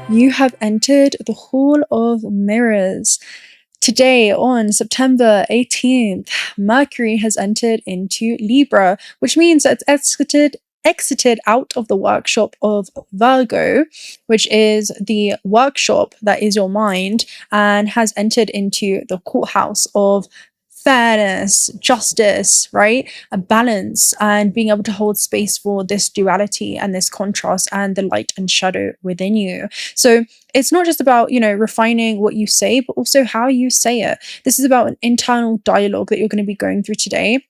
You have entered the Hall of Mirrors. Today, on September 18th, Mercury has entered into Libra, which means that it's exited out of the workshop of Virgo, which is the workshop that is your mind, and has entered into the courthouse of fairness, justice, right? A balance, and being able to hold space for this duality and this contrast and the light and shadow within you. So it's not just about, refining what you say, but also how you say it. This is about an internal dialogue that you're going to be going through today,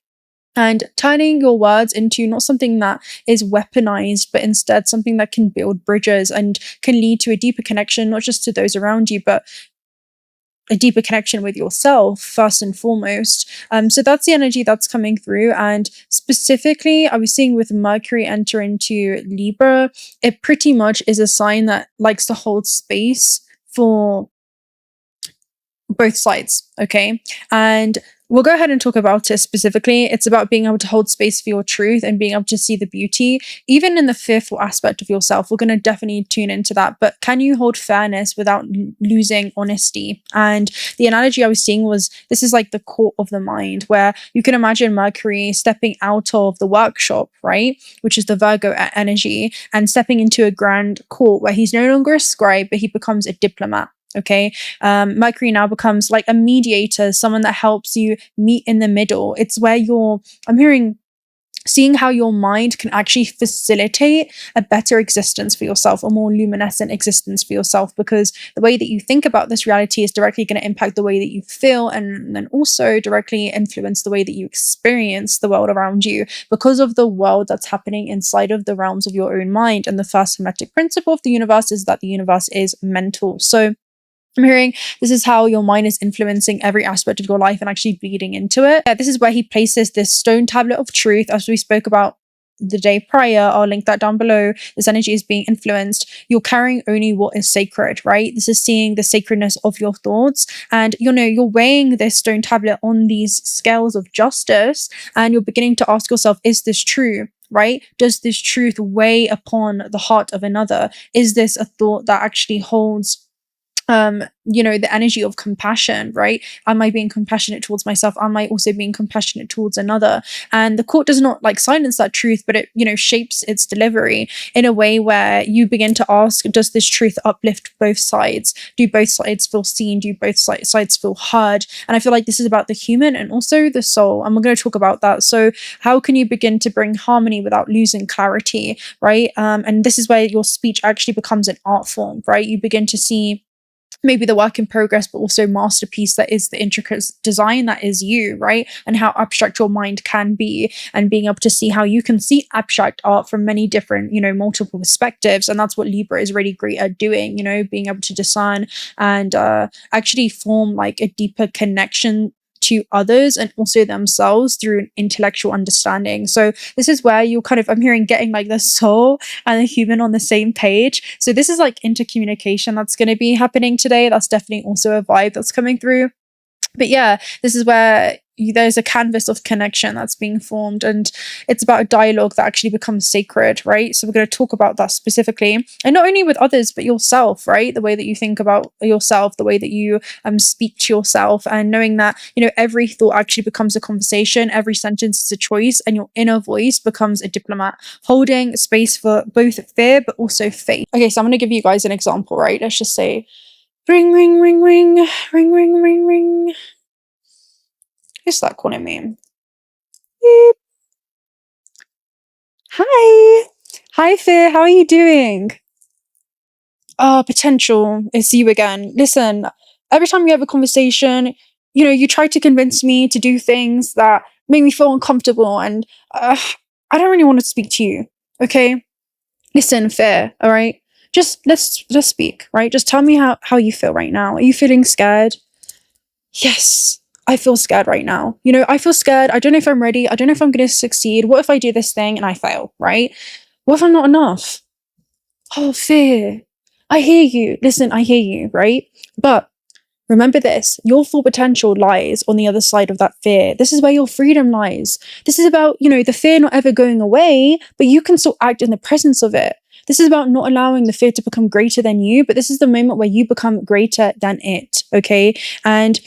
and turning your words into not something that is weaponized, but instead something that can build bridges and can lead to a deeper connection, not just to those around you, but a deeper connection with yourself first and foremost. So that's the energy that's coming through. And specifically, I was seeing with Mercury enter into Libra, it pretty much is a sign that likes to hold space for both sides. Okay. And we'll go ahead and talk about it specifically. It's about being able to hold space for your truth and being able to see the beauty, even in the fearful aspect of yourself. We're going to definitely tune into that. But can you hold fairness without losing honesty? And the analogy I was seeing was, this is like the court of the mind, where you can imagine Mercury stepping out of the workshop, right? Which is the Virgo energy, and stepping into a grand court where he's no longer a scribe, but he becomes a diplomat. Okay. Mercury now becomes like a mediator, someone that helps you meet in the middle. It's where seeing how your mind can actually facilitate a better existence for yourself, a more luminescent existence for yourself, because the way that you think about this reality is directly going to impact the way that you feel, and then also directly influence the way that you experience the world around you, because of the world that's happening inside of the realms of your own mind. And the first hermetic principle of the universe is that the universe is mental. So I'm hearing this is how your mind is influencing every aspect of your life and actually bleeding into it. This is where he places this stone tablet of truth, as we spoke about the day prior. I'll link that down below. This energy is being influenced. You're carrying only what is sacred, right? This is seeing the sacredness of your thoughts. And you're weighing this stone tablet on these scales of justice, and you're beginning to ask yourself, is this true? Right? Does this truth weigh upon the heart of another? Is this a thought that actually holds the energy of compassion, right? Am I being compassionate towards myself? Am I also being compassionate towards another? And the court does not silence that truth, but it, shapes its delivery in a way where you begin to ask, does this truth uplift both sides? Do both sides feel seen? Do both sides feel heard? And I feel like this is about the human and also the soul. And we're going to talk about that. So how can you begin to bring harmony without losing clarity, right? And this is where your speech actually becomes an art form, right? You begin to see maybe the work in progress, but also masterpiece that is the intricate design that is you, right? And how abstract your mind can be, and being able to see how you can see abstract art from many different, multiple perspectives. And that's what Libra is really great at doing, being able to discern and actually form like a deeper connection to others and also themselves through an intellectual understanding. So this is where you I'm hearing getting like the soul and the human on the same page. So this is like intercommunication that's going to be happening today. That's definitely also a vibe that's coming through. But yeah, this is where there's a canvas of connection that's being formed, and it's about a dialogue that actually becomes sacred, right? So we're going to talk about that specifically, and not only with others, but yourself, right? The way that you think about yourself, the way that you speak to yourself, and knowing that, every thought actually becomes a conversation, every sentence is a choice, and your inner voice becomes a diplomat, holding space for both fear, but also faith. Okay, so I'm going to give you guys an example, right? Let's just say, ring, ring, ring, ring, ring, ring, ring, ring. Who's that calling me? Beep. Hi. Hi, Fear. How are you doing? Potential. It's you again. Listen, every time we have a conversation, you try to convince me to do things that make me feel uncomfortable, and I don't really want to speak to you. Okay? Listen, Fear. All right? Just let's speak, right? Just tell me how you feel right now. Are you feeling scared? Yes. I feel scared right now. I feel scared. I don't know if I'm ready. I don't know if I'm going to succeed. What if I do this thing and I fail, right? What if I'm not enough? Oh, Fear. I hear you. Listen, I hear you, right? But remember this, your full potential lies on the other side of that fear. This is where your freedom lies. This is about, the fear not ever going away, but you can still act in the presence of it. This is about not allowing the fear to become greater than you, but this is the moment where you become greater than it, okay? And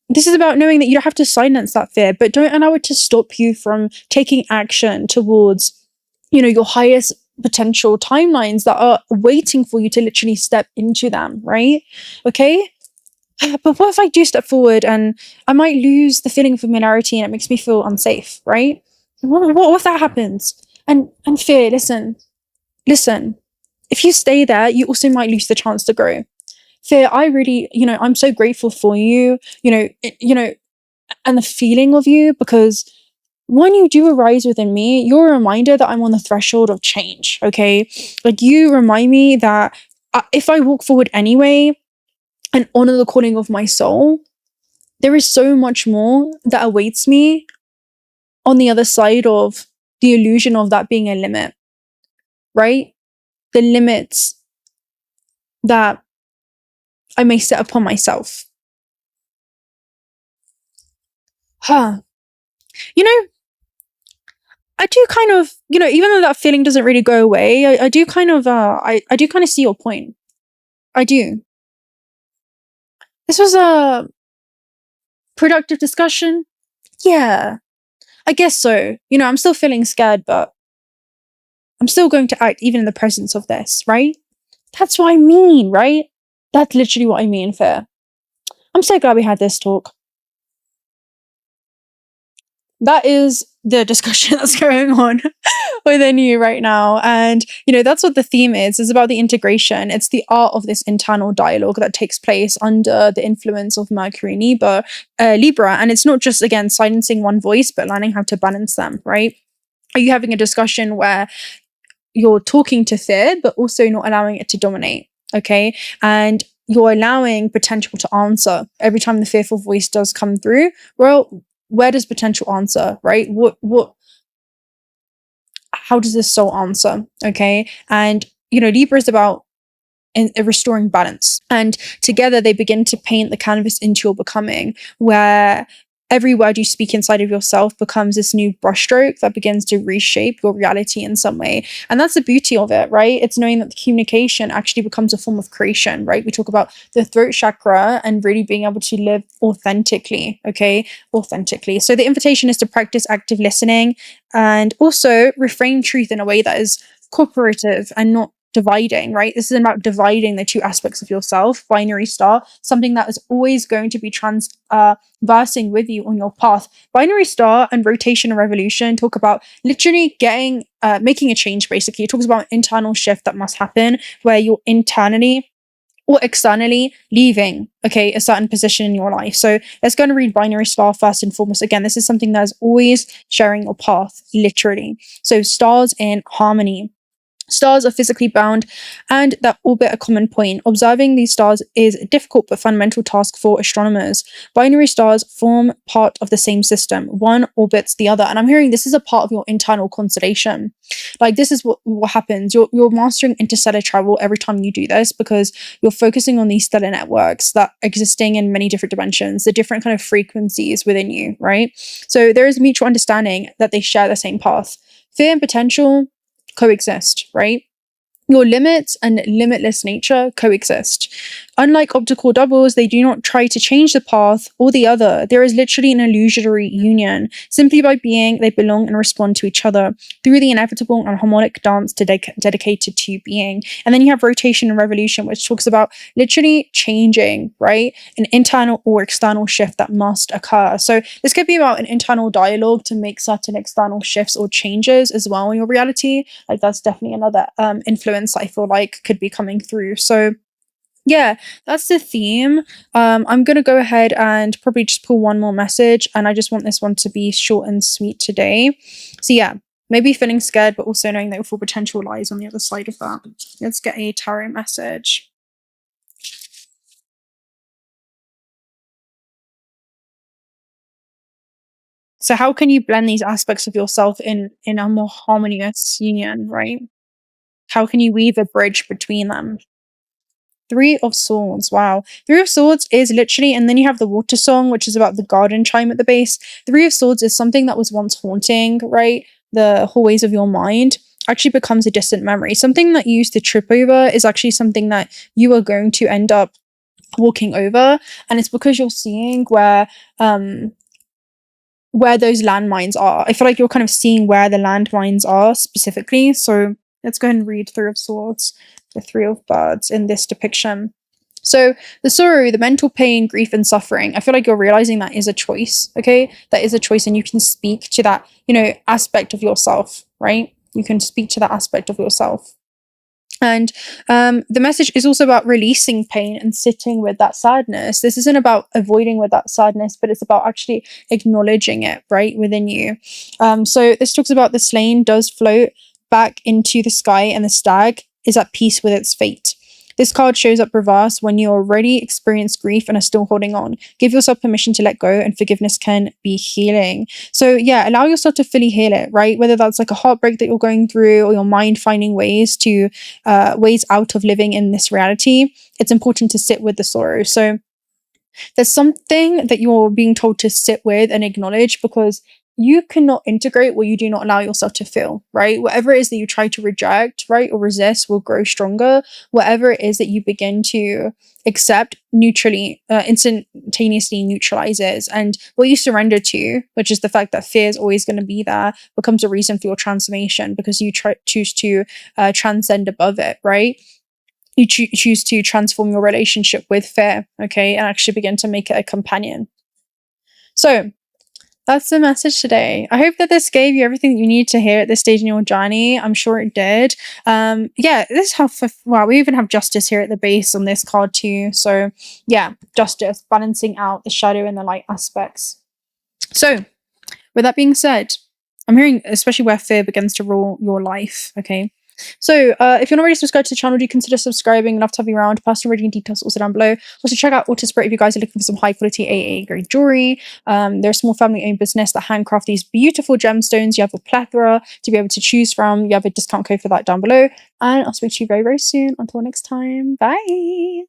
this is about knowing that you don't have to silence that fear, but don't allow it to stop you from taking action towards, your highest potential timelines that are waiting for you to literally step into them, right? Okay? But what if I do step forward and I might lose the feeling of familiarity and it makes me feel unsafe, right? What if that happens? And fear, listen. If you stay there, you also might lose the chance to grow. Fear, I really, I'm so grateful for you, and the feeling of you, because when you do arise within me, you're a reminder that I'm on the threshold of change, okay? Like, you remind me that if I walk forward anyway and honor the calling of my soul, there is so much more that awaits me on the other side of the illusion of that being a limit, right? The limits that I may set upon myself. I do kind of, even though that feeling doesn't really go away, I do kind of, I do kind of see your point. I do. This was a productive discussion. Yeah, I guess so. I'm still feeling scared, but I'm still going to act even in the presence of this, right? That's what I mean, right? That's literally what I mean, Fair. I'm so glad we had this talk. That is the discussion that's going on within you right now. And, that's what the theme is. It's about the integration. It's the art of this internal dialogue that takes place under the influence of Mercury and Libra. And it's not just, again, silencing one voice, but learning how to balance them, right? Are you having a discussion where you're talking to fear, but also not allowing it to dominate? Okay. And you're allowing potential to answer every time the fearful voice does come through. Well, where does potential answer, right? How does this soul answer? Okay. And, Libra is about restoring balance. And together they begin to paint the canvas into your becoming, where every word you speak inside of yourself becomes this new brushstroke that begins to reshape your reality in some way. And that's the beauty of it, right? It's knowing that the communication actually becomes a form of creation, right? We talk about the throat chakra and really being able to live authentically, okay? Authentically. So the invitation is to practice active listening and also reframe truth in a way that is cooperative and not dividing, right? This is about dividing the two aspects of yourself. Binary star, something that is always going to be transversing with you on your path. Binary star and rotation and revolution talk about literally making a change, basically. It talks about an internal shift that must happen where you're internally or externally leaving, okay, a certain position in your life. So let's go and read binary star first and foremost. Again, this is something that is always sharing your path, literally. So stars in harmony. Stars are physically bound and that orbit a common point. Observing these stars is a difficult but fundamental task for astronomers. Binary stars form part of the same system. One orbits the other. And I'm hearing this is a part of your internal constellation. Like, this is what happens. You're mastering interstellar travel every time you do this, because you're focusing on these stellar networks that are existing in many different dimensions, the different kind of frequencies within you, right? So there is mutual understanding that they share the same path. Fear and potential coexist, right? Your limits and limitless nature coexist. Unlike optical doubles, they do not try to change the path or the other. There is literally an illusory union. Simply by being, they belong and respond to each other through the inevitable and harmonic dance dedicated to being. And then you have rotation and revolution, which talks about literally changing, right? An internal or external shift that must occur. So this could be about an internal dialogue to make certain external shifts or changes as well in your reality. Like, that's definitely another influence I feel like could be coming through. So yeah, that's the theme. I'm going to go ahead and probably just pull one more message, and I just want this one to be short and sweet today. So yeah, maybe feeling scared, but also knowing that your full potential lies on the other side of that. Let's get a tarot message. So how can you blend these aspects of yourself in a more harmonious union, right? How can you weave a bridge between them? Three of Swords. Wow. Three of Swords is literally, and then you have the water song, which is about the garden chime at the base. Three of Swords is something that was once haunting, right? The hallways of your mind. actually becomes a distant memory. Something that you used to trip over is actually something that you are going to end up walking over, and it's because you're seeing where those landmines are. I feel like you're kind of seeing where the landmines are specifically. So let's go ahead and read Three of Swords, the Three of Birds in this depiction. So the sorrow, the mental pain, grief, and suffering, I feel like you're realizing that is a choice, okay? That is a choice, and you can speak to that, aspect of yourself, right? You can speak to that aspect of yourself. And the message is also about releasing pain and sitting with that sadness. This isn't about avoiding with that sadness, but it's about actually acknowledging it right within you. So this talks about the slain does float back into the sky, and the stag is at peace with its fate. This card shows up reverse when you already experienced grief and are still holding on. Give yourself permission to let go, and forgiveness can be healing. So yeah, allow yourself to fully heal it, right? Whether that's like a heartbreak that you're going through, or your mind finding ways out of living in this reality, it's important to sit with the sorrow. So there's something that you're being told to sit with and acknowledge, because you cannot integrate what you do not allow yourself to feel, right? Whatever it is that you try to reject, right, or resist will grow stronger. Whatever it is that you begin to accept instantaneously neutralizes. And what you surrender to, which is the fact that fear is always going to be there, becomes a reason for your transformation, because you choose to transcend above it, right? You choose to transform your relationship with fear, okay, and actually begin to make it a companion. So that's the message today. I hope that this gave you everything that you need to hear at this stage in your journey. I'm sure it did. Yeah, this helps. Wow, we even have justice here at the base on this card too. So yeah, justice, balancing out the shadow and the light aspects. So with that being said, I'm hearing especially where fear begins to rule your life, okay? So if you're not already subscribed to the channel, do consider subscribing. I'd love to have you around. Personal reading details also down below. Also check out Autospirit if you guys are looking for some high quality AA grade jewelry. They're a small family owned business that handcraft these beautiful gemstones. You have a plethora to be able to choose from. You have a discount code for that down below. And I'll speak to you very, very soon. Until next time, bye.